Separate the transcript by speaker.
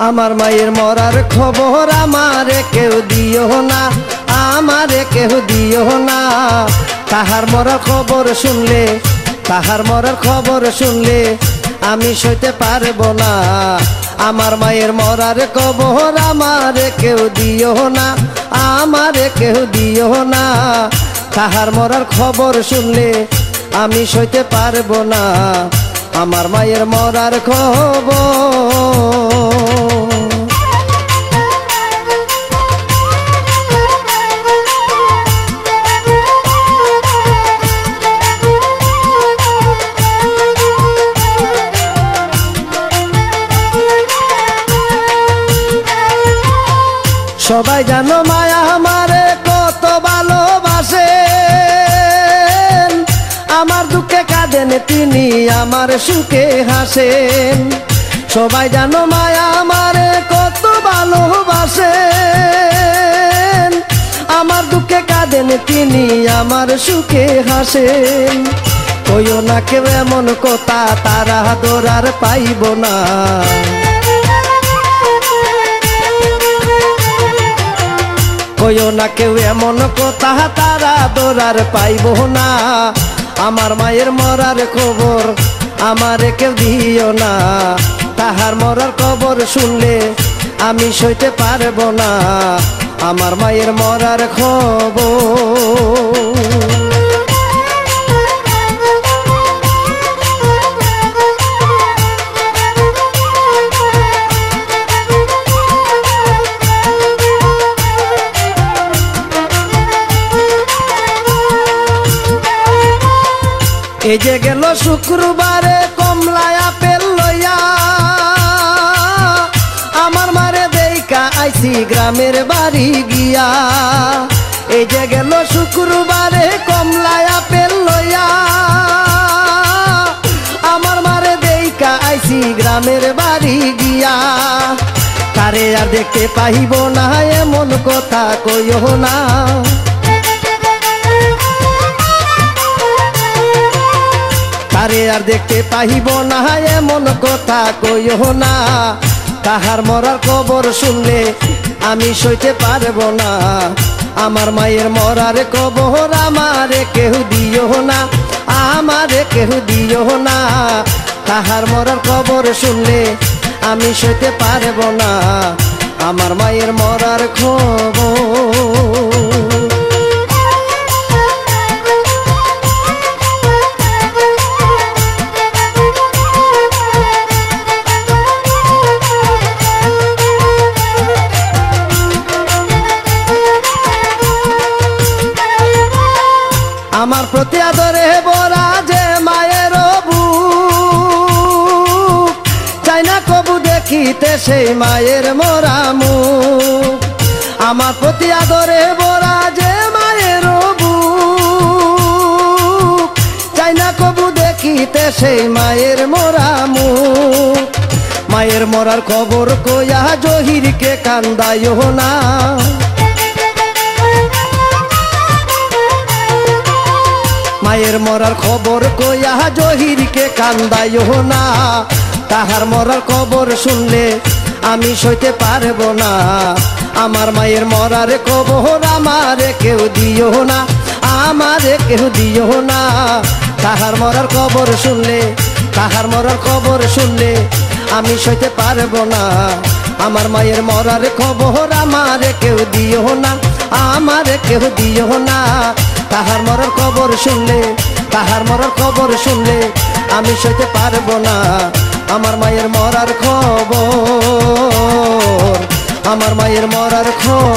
Speaker 1: আমার মায়ের মরার খবর আমারে কেউ দিও না, আমারে কেউ দিও না। তাহার মরার খবর শুনলে, তাহার মরার খবর শুনলে আমি সইতে পারবো না। আমার মায়ের মরার খবর আমারে কেউ দিও না, আমারে কেউ দিও না। তাহার মরার খবর শুনলে আমি সইতে পারবো না। আমার মায়ের মরার খবর। সবাই জানো মায়া আমারে কত ভালোবাসে, আমার দুঃখে কাঁদেন তিনি, আমার সুখে হাসেন। সবাই জানো মায়া আমারে কত ভালোবাসেন, আমার দুঃখে কাঁদেন তিনি, আমার সুখে হাসেন। কইও না কেউ এমন কথা, তারা দোরার পাইব না। কইও না কেউ এমন কথা, তারা দোরার পাইব না। আমার মায়ের মরার খবর আমারে কেউ দিও না। তাহার মরার খবর শুনলে আমি সইতে পারবো না। আমার মায়ের মরার খবর। এই যে গেল শুক্রবারে কমলা আপেল লইয়া, আমার মারে দেইকা আইছি গ্রামের বাড়ি গিয়া। এই যে গেল শুক্রবারে কমলা আপেল লইয়া, আমার মারে দেইকা আইছি গ্রামের বাড়ি গিয়া। তারে আর দেখতে পাইব না এমন কথা কইও না। তারে আর দেখতে পাইব না এমন কথা কইও না। তাহার মরার খবর শুনলে আমি সইতে পারবো না। আমার মায়ের মরার খবর আমারে কেউ দিও না, আমারে কেউ দিও না। তাহার মরার খবর শুনলে আমি সইতে পারবো না। আমার মায়ের মরার খবর। আমার প্রতি আদরে বরা যে মায়ের বুক, চাই না কবু দেখিতে সেই মায়ের মরা মুখ। আমার প্রতি আদরে বরা যে মায়ের বুক, চাই না কবু দেখিতে সেই মায়ের মরা মুখ। মায়ের মরার খবর কইয়া জহিরকে কান্দাইও না। মায়ের মরার খবর কইয়া জহিরকে কান্দাইও না। তাহার মরার খবর শুনলে আমি সইতে পারবো না। আমার মায়ের মরার খবর আমারে কেউ দিও না, আমারে কেউ দিও না। তাহার মরার খবর শুনলে, তাহার মরার খবর শুনলে আমি সইতে পারবো না। আমার মায়ের মরার খবর আমারে কেউ দিও না, আমারে কেউ দিও না। তাহার মরার খবর শুনলে, তাহার মরার খবর শুনলে আমি সইতে পারবো না। আমার মায়ের মরার খবর, আমার মায়ের মরার খবর।